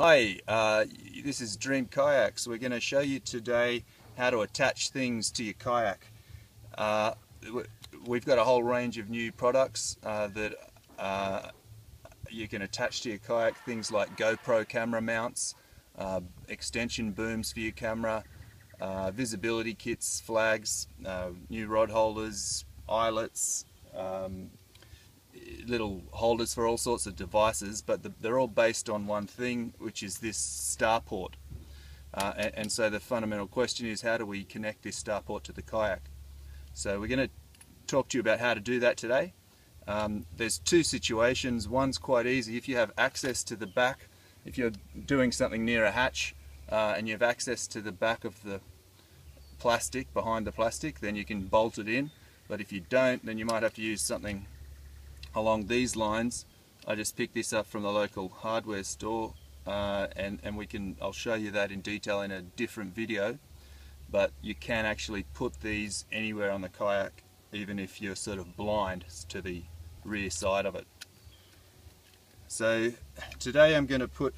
Hi, this is Dream Kayaks. We're going to show you today how to attach things to your kayak. We've got a whole range of new products that you can attach to your kayak, things like GoPro camera mounts, extension booms for your camera, visibility kits, flags, new rod holders, eyelets, little holders for all sorts of devices, but they're all based on one thing, which is this StarPort. And so the fundamental question is, how do we connect this StarPort to the kayak? So we're going to talk to you about how to do that today. There's two situations. One's quite easy. If you have access to the back, if you're doing something near a hatch and you have access to the back of the plastic, behind the plastic, then you can bolt it in. But if you don't, then you might have to use something along these lines. I just picked this up from the local hardware store, and I'll show you that in detail in a different video. But you can actually put these anywhere on the kayak, even if you're sort of blind to the rear side of it. So today I'm going to put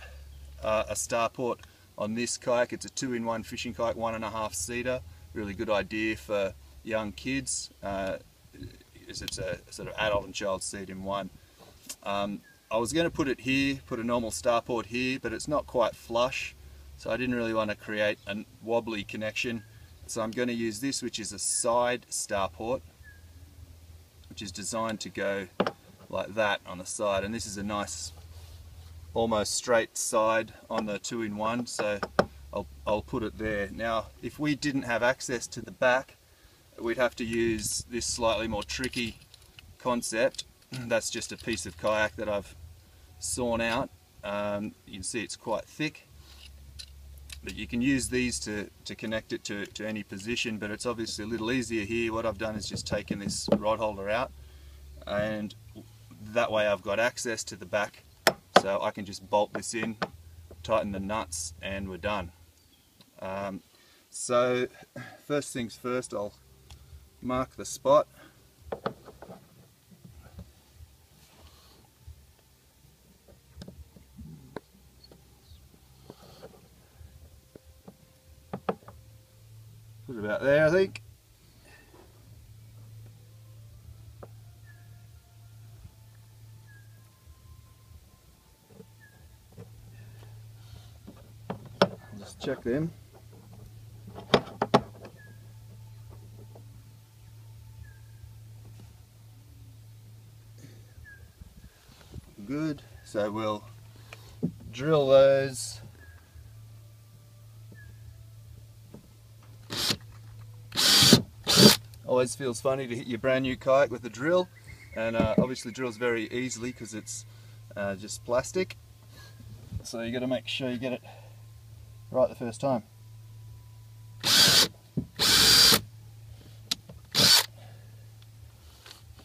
a StarPort on this kayak. It's a 2-in-1 fishing kayak, 1.5 seater. Really good idea for young kids. It's a sort of adult and child seat in one. I was going to put it here, put a normal StarPort here, but it's not quite flush, so I didn't really want to create a wobbly connection. So I'm going to use this, which is a side StarPort, which is designed to go like that on the side, and this is a nice almost straight side on the 2-in-1, so I'll put it there. Now if we didn't have access to the back, we'd have to use this slightly more tricky concept. That's just a piece of kayak that I've sawn out. You can see it's quite thick, but you can use these to connect it to any position, but it's obviously a little easier here. What I've done is just taken this rod holder out, and that way I've got access to the back, so I can just bolt this in, tighten the nuts, and we're done. So first things first, I'll mark the spot. Put it about there, I think. Just check them. Good, so we'll drill those. Always feels funny to hit your brand new kayak with a drill, and obviously drills very easily because it's just plastic, so you got to make sure you get it right the first time.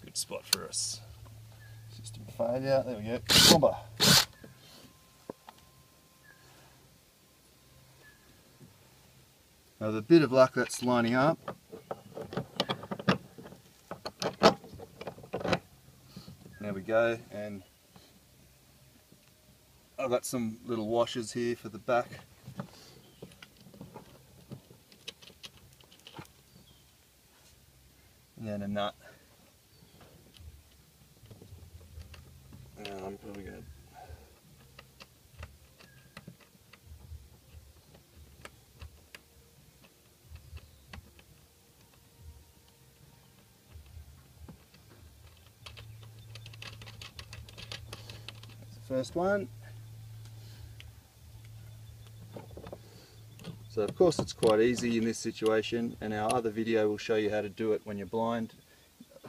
Good spot for us. System failure, there we go, bomber. Now with a bit of luck that's lining up. There we go, and I've got some little washers here for the back. And then a nut. I'm probably going to first one. So of course it's quite easy in this situation, and our other video will show you how to do it when you're blind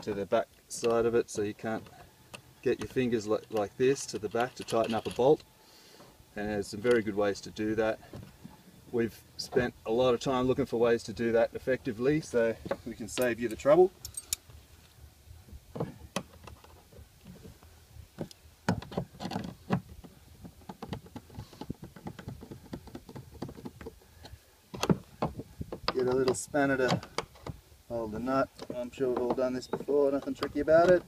to the back side of it, so you can't get your fingers like this to the back to tighten up a bolt. And there's some very good ways to do that. We've spent a lot of time looking for ways to do that effectively, so we can save you the trouble. Get a little spanner to hold the nut. I'm sure we've all done this before, nothing tricky about it.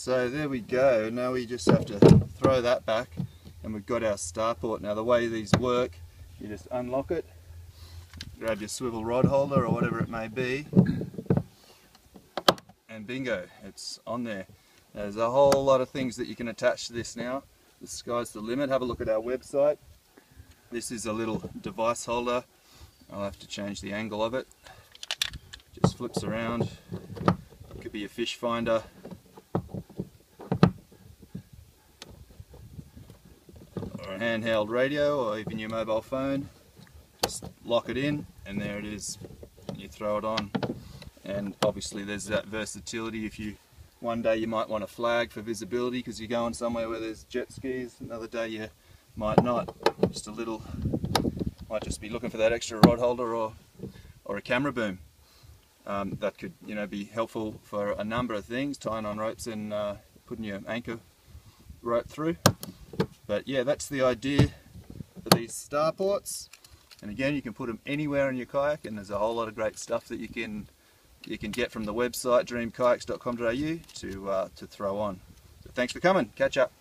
So there we go. Now we just have to throw that back and we've got our StarPort. Now the way these work, you just unlock it, grab your swivel rod holder or whatever it may be, and bingo, it's on there. There's a whole lot of things that you can attach to this now. The sky's the limit. Have a look at our website. This is a little device holder. I'll have to change the angle of it. Just flips around. It could be a fish finder. Or a handheld radio, or even your mobile phone. Just lock it in and there it is. You throw it on. And obviously there's that versatility. If you one day you might want a flag for visibility because you're going somewhere where there's jet skis, another day you might not. Just a little, might just be looking for that extra rod holder or a camera boom. That could, you know, be helpful for a number of things, tying on ropes and putting your anchor rope through. But yeah, that's the idea for these StarPorts. And again, you can put them anywhere in your kayak, and there's a whole lot of great stuff that you can get from the website dreamkayaks.com.au to throw on. So thanks for coming. Catch up.